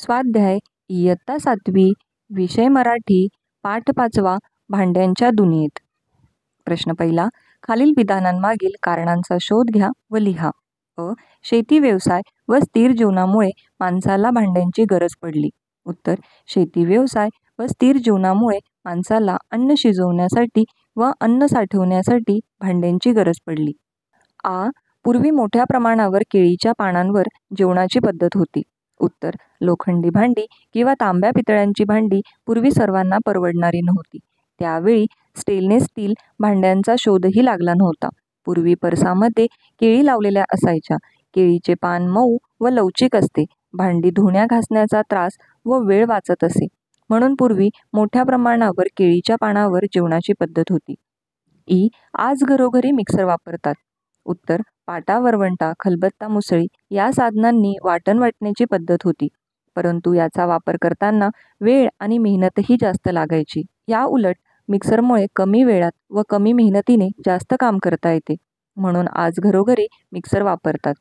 स्वाध्याय इयत्ता 7वी, विषय मराठी, पाठ 5वा, भांड्यांच्या दुनियेत. प्रश्न पहिला. खालील विधानांमागील कारणांचा शोध घ्या व लिहा. शेती व्यवसाय व स्थिर जीवनामुळे माणसाला भांड्यांची गरज पडली. उत्तर. शेती व्यवसाय व स्थिर जीवनामुळे माणसाला अन्न शिजवण्यासाठी व अन्न साठवण्यासाठी भांड्यांची गरज पडली. पूर्वी मोठ्या प्रमाणावर केळीच्या पानांवर जेवणाची पद्धत होती. उत्तर. लोखंडी भांडी किंवा तांब्या पितळ्यांची भांडी पूर्वी सर्वांना परवडणारी नव्हती. त्यावेळी स्टेनलेस स्टील भांड्यांचा शोधही लागला नव्हता. पूर्वी परसामध्ये केळी लावलेल्या असायच्या. केळीचे पान मऊ व लवचिक असते. भांडी धुण्या घासण्याचा त्रास व वेळ वाचत असे, म्हणून पूर्वी मोठ्या प्रमाणावर केळीच्या पानावर जेवणाची पद्धत होती. आज घरोघरी मिक्सर वापरतात. उत्तर. पाटा, वरवंटा, खलबत्ता, मुसळी या साधनांनी वाटण वाटण्याची पद्धत होती, परंतु याचा वापर करताना वेळ आणि मेहनतही जास्त लागायची. या उलट मिक्सरमुळे कमी वेळात व कमी मेहनतीने जास्त काम करता येते, म्हणून आज घरोघरी मिक्सर वापरतात.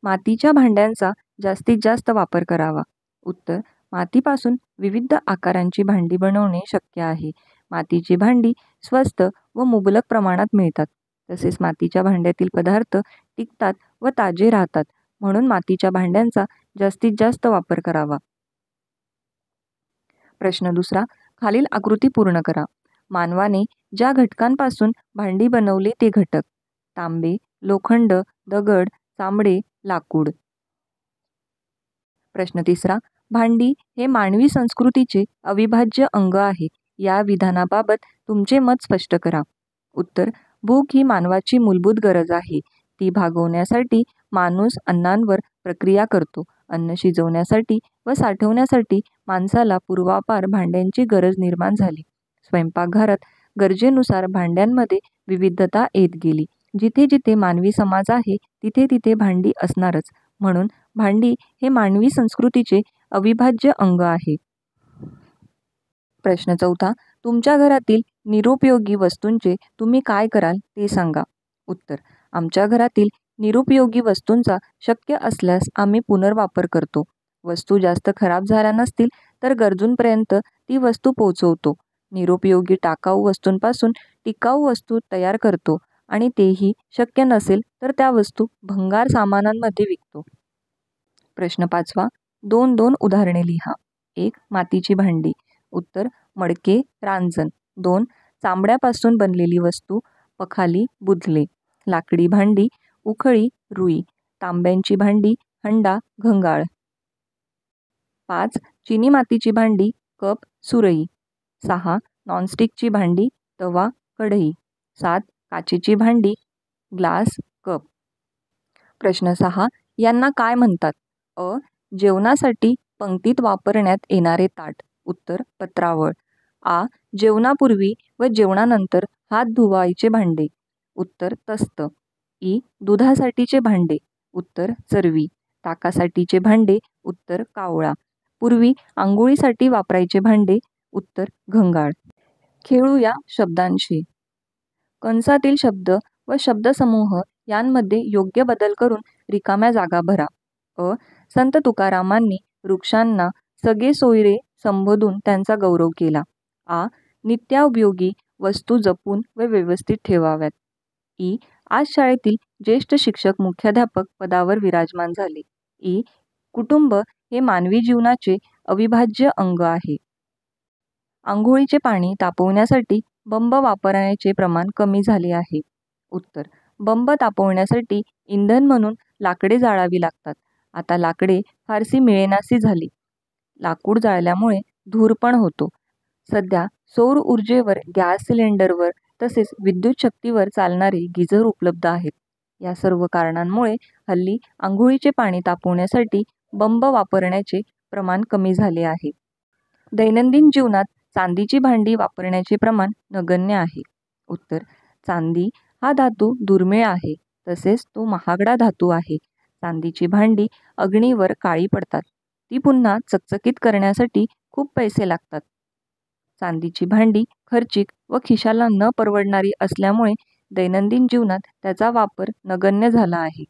मातीच्या भांड्यांचा जास्तीत जास्त वापर करावा. उत्तर. मातीपासून विविध आकारांची भांडी बनवणे शक्य आहे. मातीची भांडी स्वस्त व मुबलक प्रमाणात मिळतात. तसेच मातीच्या भांड्यातील पदार्थ टिकतात व ताजे राहतात, म्हणून मातीच्या भांड्यांचा जास्तीत जास्त वापर करावा. प्रश्न दुसरा. खालील आकृती पूर्ण करा. मानवाने ज्या घटकांपासून भांडी बनवली ते घटक. तांबे, लोखंड, दगड, चामडे, लाकूड. प्रश्न तिसरा. भांडी हे मानवी संस्कृतीचे अविभाज्य अंग आहे. या विधानाबाबत तुमचे मत स्पष्ट करा. उत्तर. भूक ही मानवाची मूलभूत गरज आहे. ती भागवण्यासाठी माणूस अन्नांवर प्रक्रिया करतो. अन्न शिजवण्यासाठी व साठवण्यासाठी माणसाला पूर्वापार भांड्यांची गरज निर्माण झाली. स्वयंपाकघरात गरजेनुसार भांड्यांमध्ये विविधता येत गेली. जिथे जिथे मानवी समाज आहे तिथे तिथे भांडी असणारच, म्हणून भांडी हे मानवी संस्कृतीचे अविभाज्य अंग आहे. प्रश्न चौथा. तुमच्या घरातील निरुपयोगी वस्तूंचे तुम्ही काय कराल ते सांगा. उत्तर. आमच्या घरातील निरुपयोगी वस्तूंचा शक्य असल्यास आम्ही पुनर्वापर करतो. वस्तू जास्त खराब झाल्या नसतील तर गरजूंपर्यंत ती वस्तू पोहोचवतो. निरुपयोगी टाकाऊ वस्तूंपासून टिकाऊ वस्तू तयार करतो आणि तेही शक्य नसेल तर त्या वस्तू भंगार सामानांमध्ये विकतो. प्रश्न 5वा. 2 उदाहरणे लिहा. 1. मातीची भांडी. उत्तर. मडके, रांजण. 2. चामड्यापासून बनलेली वस्तू. पखाली, बुधले. लाकडी भांडी. उखळी, रुई. तांब्यांची भांडी. हंडा, घंगाळ. 5. चिनी मातीची भांडी. कप, सुरई. 6. नॉनस्टिकची भांडी. तवा, कढई. 7. काचेची भांडी. Glass, cup. प्रश्न 6. यांना काय म्हणतात? जेवणासाठी पंक्तीत वापरण्यात येणारे ताट. उत्तर. पत्रावळ. जेवणापूर्वी व जेवणानंतर हात धुवायचे भांडे. उत्तर. तस्त. दुधासाठीचे भांडे. उत्तर. चरवी. ताकासाठीचे भांडे. उत्तर. कावळा. पूर्वी आंघोळीसाठी वापरायचे भांडे. उत्तर. घंगाळ. खेळूया शब्दांशी. कंसातील शब्द व शब्दसमूह यांमध्ये योग्य बदल करून रिकाम्या जागा भरा. संत तुकारामांनी वृक्षांना सगळे सोयरे संबोधून त्यांचा गौरव केला. नित्योपयोगी वस्तू जपून व व्यवस्थित ठेवाव्यात. आज शाळेतील ज्येष्ठ शिक्षक मुख्याध्यापक पदावर विराजमान झाले. कुटुंब हे मानवी जीवनाचे अविभाज्य अंग आहे. आंघोळीचे पाणी तापवण्यासाठी बंब वापरण्याचे प्रमाण कमी झाले आहे. उत्तर. बंब तापवण्यासाठी इंधन म्हणून लाकडे जाळावी लागतात. आता लाकडे फारशी मिळेनाशी झाली. लाकूड जाळल्यामुळे धूर पण होतो. सध्या सौर ऊर्जेवर, गॅस सिलेंडरवर तसेच विद्युत शक्तीवर चालणारे गिझर उपलब्ध आहेत. या सर्व कारणांमुळे हल्ली आंघोळीचे पाणी तापवण्यासाठी बंब वापरण्याचे प्रमाण कमी झाले आहे. दैनंदिन जीवनात चांदीची भांडी वापरण्याचे प्रमाण नगण्य आहे. उत्तर. चांदी हा धातू दुर्मिळ आहे, तसेच तो महागडा धातू आहे. चांदीची भांडी अग्नीवर काळी पडतात. ती पुन्हा चकचकीत करण्यासाठी खूप पैसे लागतात. चांदीची भांडी खर्चिक व खिशाला न परवडणारी असल्यामुळे दैनंदिन जीवनात त्याचा वापर नगण्य झाला आहे.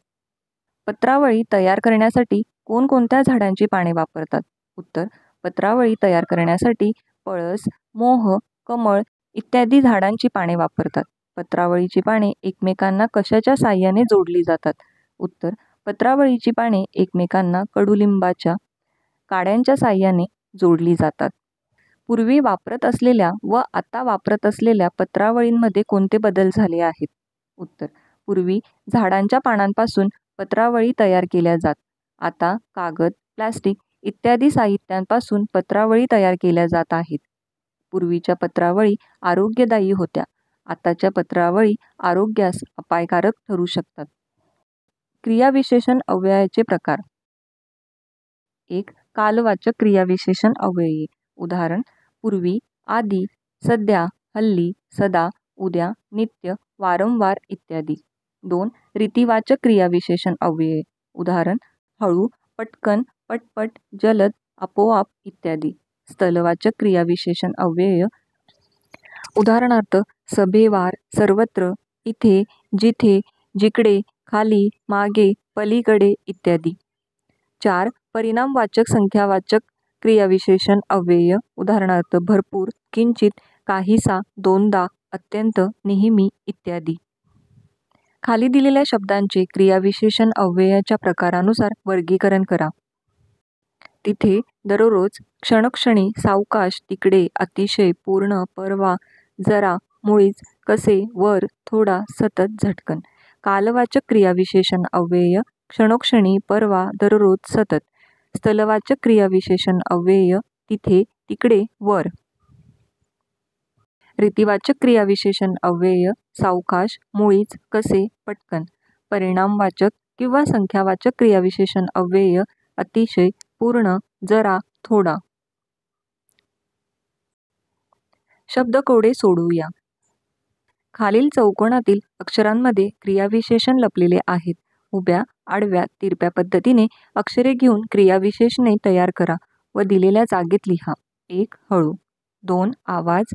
पत्रावळी तयार करण्यासाठी कोणकोणत्या झाडांची पाने वापरतात? उत्तर, पत्रावळी तयार करण्यासाठी पळस, मोह, कमळ इत्यादी झाडांची पाने वापरतात. पत्रावळीची पाने एकमेकांना कशाच्या साहाय्याने जोडली जातात? उत्तर, पत्रावळीची पाने एकमेकांना कडुलिंबाच्या काड्यांच्या साहाय्याने जोडली जातात. पूर्वी वापरत असलेल्या व आता वापरत असलेल्या पत्रावळींमध्ये कोणते बदल झाले आहेत? उत्तर, पूर्वी झाडांच्या पानांपासून पत्रावळी तयार केल्या जात. आता कागद, प्लास्टिक इत्यादी साहित्यांपासून पत्रावळी तयार केल्या जात आहेत. पूर्वीच्या पत्रावळी आरोग्यदायी होत्या. आताच्या पत्रावळी आरोग्यास अपायकारक ठरू शकतात. क्रियाविशेषण अव्ययाचे प्रकार. 1. कालवाचक क्रियाविशेषण अव्यये. उदाहरण, पूर्वी, आधी, सध्या, हल्ली, सदा, उद्या, नित्य, वारंवार इत्यादी. 2. रीतिवाचक क्रियाविशेषण अव्यये. उदाहरण, हळू, पटकन, पटपट, जलद, आपोआप इत्यादी. स्थलवाचक क्रियाविशेषण अव्यय. उदाहरणार्थ, सभेवार, सर्वत्र, इथे, जिथे, जिकडे, खाली, मागे, पलीकडे इत्यादी. 4. परिणामवाचक संख्यावाचक क्रियाविशेषण अव्यय. उदाहरणार्थ, भरपूर, किंचित, काहीसा, दोनदा, अत्यंत, नेहमी इत्यादी. खाली दिलेल्या शब्दांचे क्रियाविशेषण अव्ययाच्या प्रकारानुसार वर्गीकरण करा. तिथे, दररोज, क्षणोक्षणी, सावकाश, तिकडे, अतिशय, पूर्ण, परवा, जरा, मुळीच, कसे, वर, थोडा, सतत, झटकन. कालवाचक क्रियाविशेषण अव्यय. क्षणोक्षणी, परवा, दररोज, सतत. स्थलवाचक क्रियाविशेषण अव्यय. तिथे, तिकडे, वर. रीतिवाचक क्रियाविशेषण अव्यय. सावकाश, मुळीच, कसे, पटकन. परिणामवाचक किंवा संख्यावाचक क्रियाविशेषण अव्यय. अतिशय, पूर्ण, जरा, थोडा. शब्दकोडे सोडवूया. खालील चौकोनातील अक्षरांमध्ये क्रियाविशेषण लपलेले आहेत. उभ्या, आडव्या, तिरप्या पद्धतीने अक्षरे घेऊन क्रियाविशेषणे तयार करा व दिलेल्या जागेत लिहा. 1. हळू. 2. आवाज.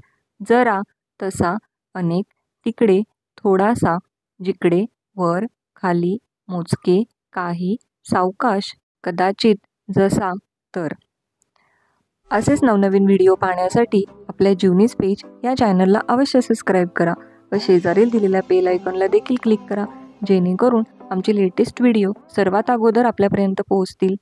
जरा, तसा, अनेक, तिकडे, थोडासा, जिकडे, वर, खाली, मोजके, काही, सावकाश, कदाचित, जसा, तर. असेच नवनवीन व्हिडिओ पाहण्यासाठी आपल्या जीवनीज पेज या चॅनलला अवश्य सबस्क्राईब करा व शेजारील दिलेल्या बेल आयकॉनला देखील क्लिक करा, जेणेकरून आमचे लेटेस्ट व्हिडिओ सर्वात अगोदर आपल्यापर्यंत पोहोचतील.